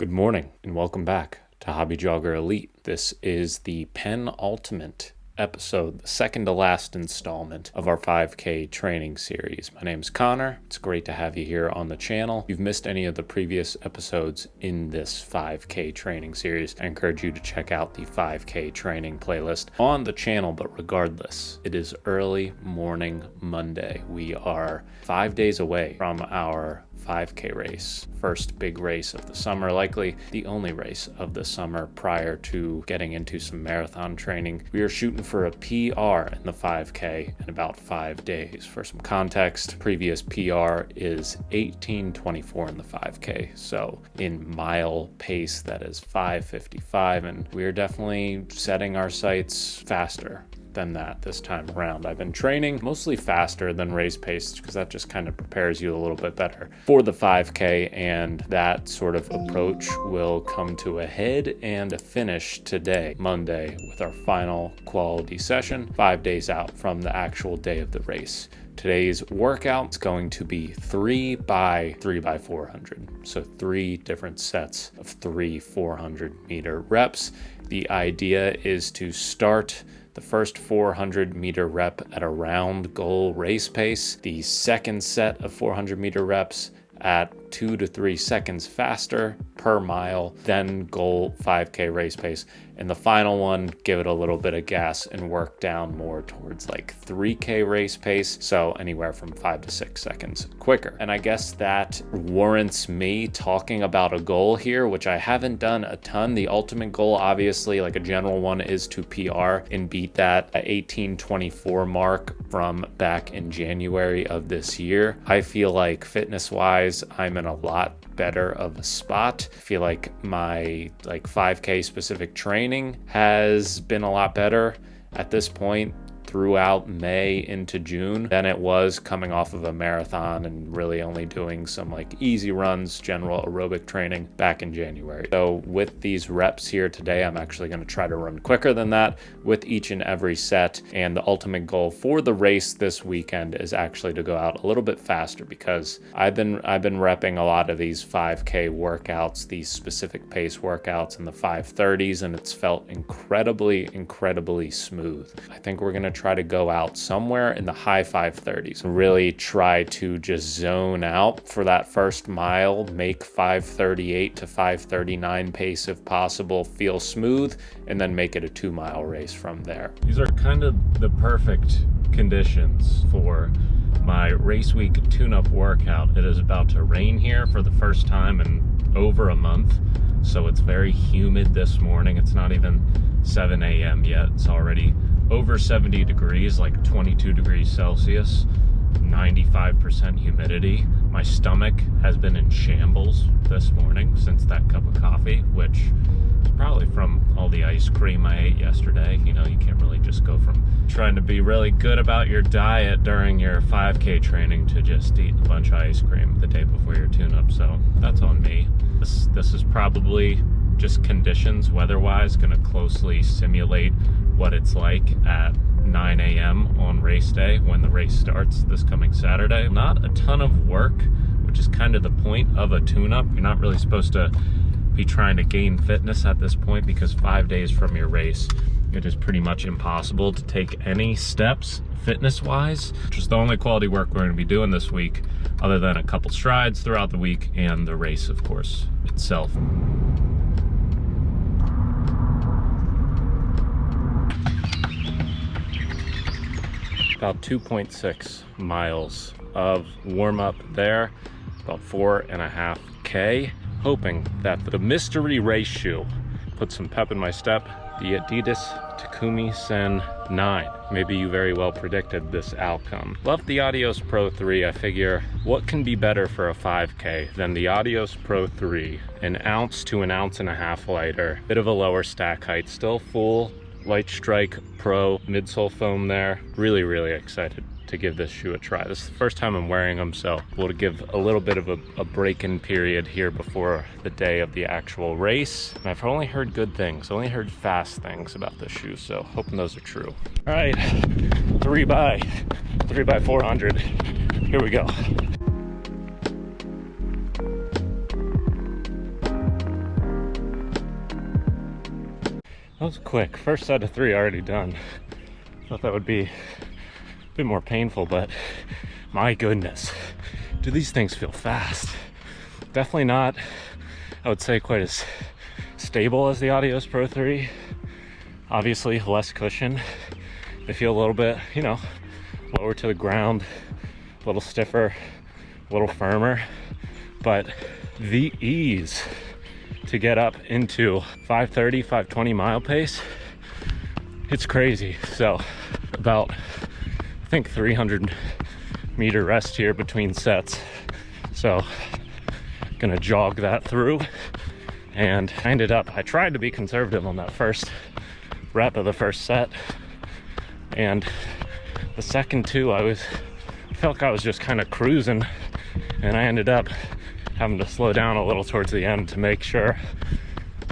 Good morning and welcome back to Hobby Jogger Elite. This is the penultimate episode, the second to last installment of our 5K training series. My name is Connor. It's great to have you here on the channel. If you've missed any of the previous episodes in this 5K training series, I encourage you to check out the 5K training playlist on the channel. But regardless, it is early morning Monday. We are 5 days away from our 5K race. First big race of the summer, likely the only race of the summer prior to getting into some marathon training. We are shooting for a PR in the 5K in about 5 days. For some context, previous PR is 18:24 in the 5K. So in mile pace, that is 5:55, and we're definitely setting our sights faster than that this time around. I've been training mostly faster than race pace because that just kind of prepares you a little bit better for the 5K, and that sort of approach will come to a head and a finish today, Monday, with our final quality session 5 days out from the actual day of the race. Today's workout is going to be 3 by 400. So 3 different sets of 3 400 meter reps. The idea is to start the first 400 meter rep at around goal race pace, the second set of 400 meter reps at 2 to 3 seconds faster per mile than goal 5K race pace, and the final one, give it a little bit of gas and work down more towards like 3K race pace, so anywhere from 5 to 6 seconds quicker. And I guess that warrants me talking about a goal here, which I haven't done a ton. The ultimate goal, obviously, like a general one, is to PR and beat that 18:24 mark from back in January of this year. I feel like fitness-wise, I'm in a lot better of a spot. I feel like my 5K specific training has been a lot better at this point throughout May into June than it was coming off of a marathon and really only doing some easy runs, general aerobic training back in January. So with these reps here today, I'm actually going to try to run quicker than that with each and every set. And the ultimate goal for the race this weekend is actually to go out a little bit faster, because I've been repping a lot of these 5K workouts, these specific pace workouts in the 5:30s, and it's felt incredibly smooth. I think we're going to try to go out somewhere in the high 5:30s, really try to just zone out for that first mile, make 5:38 to 5:39 pace if possible feel smooth, and then make it a 2-mile race from there. These are kind of the perfect conditions for my race week tune-up workout. It is about to rain here for the first time in over a month, so it's very humid this morning. It's not even 7 a.m. yet. It's already over 70 degrees, like 22 degrees Celsius, 95% humidity. My stomach has been in shambles this morning since that cup of coffee, which is probably from all the ice cream I ate yesterday. You know, you can't really just go from trying to be really good about your diet during your 5K training to just eat a bunch of ice cream the day before your tune-up, so that's on me. This is probably just conditions weather-wise, going to closely simulate what it's like at 9 a.m. on race day when the race starts this coming Saturday. Not a ton of work, which is kind of the point of a tune-up. You're not really supposed to be trying to gain fitness at this point, because 5 days from your race, it is pretty much impossible to take any steps fitness-wise, which is the only quality work we're going to be doing this week, other than a couple strides throughout the week and the race, of course, itself. About 2.6 miles of warm-up there, about 4.5K, hoping that the mystery race shoe put some pep in my step, the Adidas Takumi Sen 9. Maybe you very well predicted this outcome. Love the Adios Pro 3. I figure what can be better for a 5K than the Adios Pro 3, an ounce to an ounce and a half lighter, bit of a lower stack height, still full Light Strike Pro midsole foam there. Really excited to give this shoe a try. This is the first time I'm wearing them, so we'll give a little bit of a break-in period here before the day of the actual race. And I've only heard good things, only heard fast things about this shoe, so hoping those are true. All right, 3 by 400. Here we go. That was quick. First set of 3 already done. Thought that would be a bit more painful, but my goodness, do these things feel fast. Definitely not, I would say, quite as stable as the Adidas Pro 3. Obviously less cushion. They feel a little bit, lower to the ground, a little stiffer, a little firmer, but the ease to get up into 5:30, 5:20 mile pace, it's crazy. So about, I think, 300 meter rest here between sets. So gonna jog that through. And I tried to be conservative on that first rep of the first set, and the second 2 I felt like I was just kind of cruising, and I ended up having to slow down a little towards the end to make sure,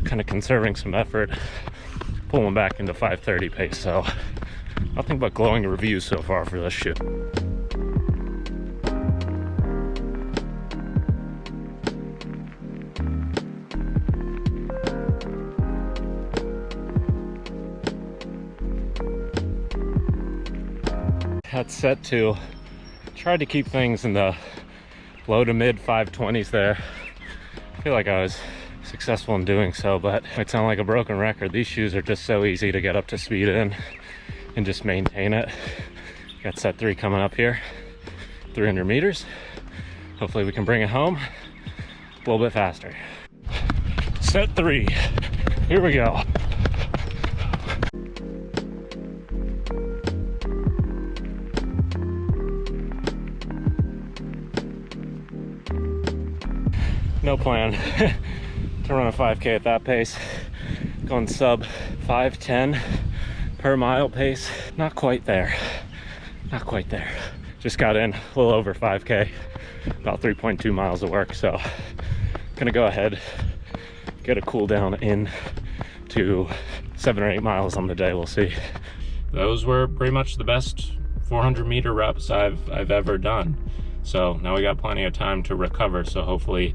kind of conserving some effort, pulling back into 5:30 pace. So nothing but glowing reviews so far for this shoe. That's set 2. Tried to keep things in the low to mid 520s there. I feel like I was successful in doing so, but it might sound like a broken record. These shoes are just so easy to get up to speed in and just maintain it. Got set 3 coming up here, 300 meters. Hopefully we can bring it home a little bit faster. Set 3, here we go. No plan to run a 5K at that pace. Going sub 5:10 per mile pace. Not quite there. Not quite there. Just got in a little over 5K, about 3.2 miles of work. So gonna go ahead, get a cool down in to 7 or 8 miles on the day. We'll see. Those were pretty much the best 400 meter reps I've ever done. So now we got plenty of time to recover. So hopefully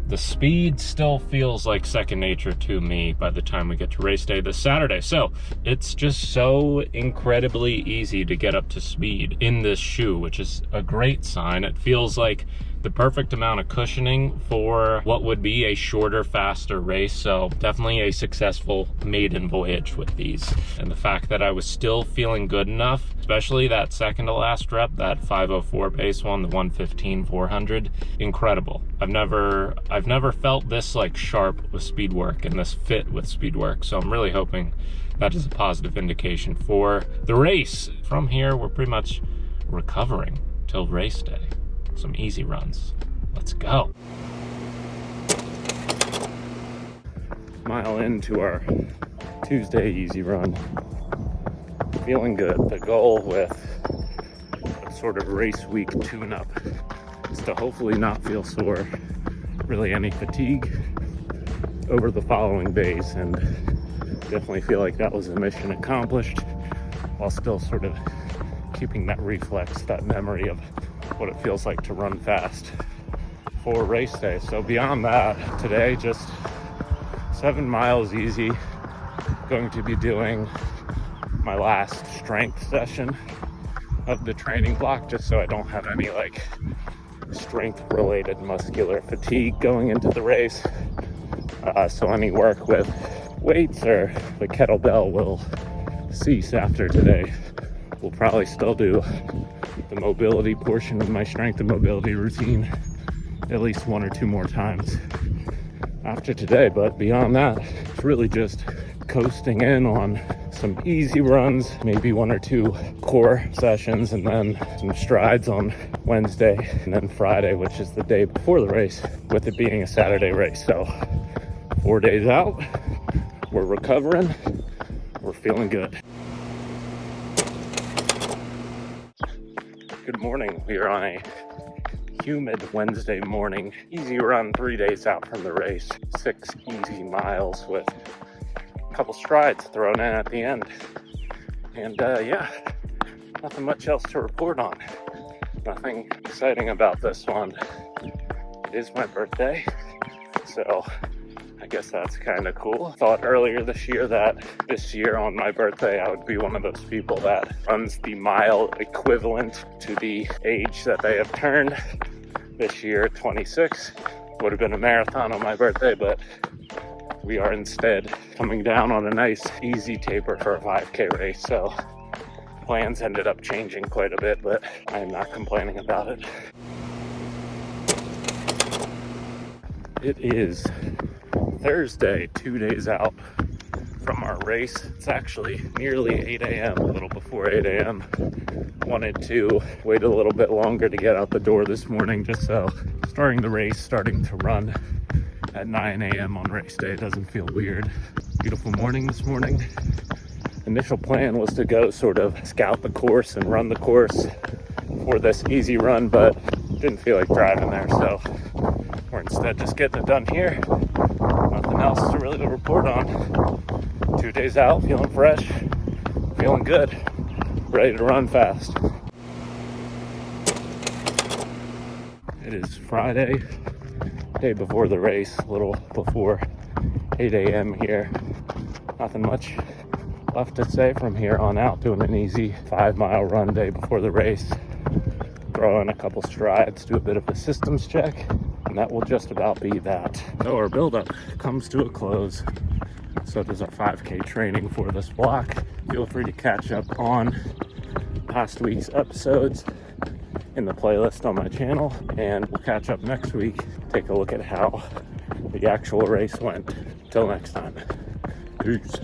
the speed still feels like second nature to me by the time we get to race day this Saturday. So it's just so incredibly easy to get up to speed in this shoe, which is a great sign. It feels like the perfect amount of cushioning for what would be a shorter, faster race. So definitely a successful maiden voyage with these. And the fact that I was still feeling good enough, especially that second to last rep, that 5:04 pace one, the 1:15 400, incredible. I've never felt this like sharp with speed work and this fit with speed work. So I'm really hoping that is a positive indication for the race. From here, we're pretty much recovering till race day. Some easy runs. Let's go. Mile into our Tuesday easy run. Feeling good. The goal with a sort of race week tune-up is to hopefully not feel sore, really any fatigue over the following days, and definitely feel like that was a mission accomplished while still sort of keeping that reflex, that memory of what it feels like to run fast for race day. So beyond that, today just 7 miles easy. Going to be doing my last strength session of the training block, just so I don't have any like strength related muscular fatigue going into the race. So any work with weights or the kettlebell will cease after today. We'll probably still do the mobility portion of my strength and mobility routine at least 1 or 2 more times after today. But beyond that, it's really just coasting in on some easy runs, maybe 1 or 2 core sessions, and then some strides on Wednesday and then Friday, which is the day before the race, with it being a Saturday race. So 4 days out, we're recovering, we're feeling good. Good morning. We are on a humid Wednesday morning. Easy run 3 days out from the race. 6 easy miles with a couple strides thrown in at the end. And yeah, nothing much else to report on. Nothing exciting about this one. It is my birthday, so I guess that's kind of cool. Thought earlier this year that this year on my birthday, I would be one of those people that runs the mile equivalent to the age that they have turned. This year, 26, would have been a marathon on my birthday, but we are instead coming down on a nice easy taper for a 5K race. So plans ended up changing quite a bit, but I am not complaining about it. It is Thursday, 2 days out from our race. It's actually nearly 8 a.m., a little before 8 a.m. Wanted to wait a little bit longer to get out the door this morning, just so starting the race, starting to run at 9 a.m. on race day doesn't feel weird. Beautiful morning this morning. Initial plan was to go sort of scout the course and run the course for this easy run, but didn't feel like driving there, so we're instead just getting it done here. Nothing else to really report on. 2 days out, feeling fresh, feeling good, ready to run fast. It is Friday, day before the race, a little before 8 a.m. here. Nothing much left to say from here on out. Doing an easy 5-mile run day before the race. Throw in a couple strides, do a bit of a systems check, and that will just about be that. So our buildup comes to a close. So does our 5K training for this block. Feel free to catch up on past week's episodes in the playlist on my channel, and we'll catch up next week. Take a look at how the actual race went. Till next time. Peace.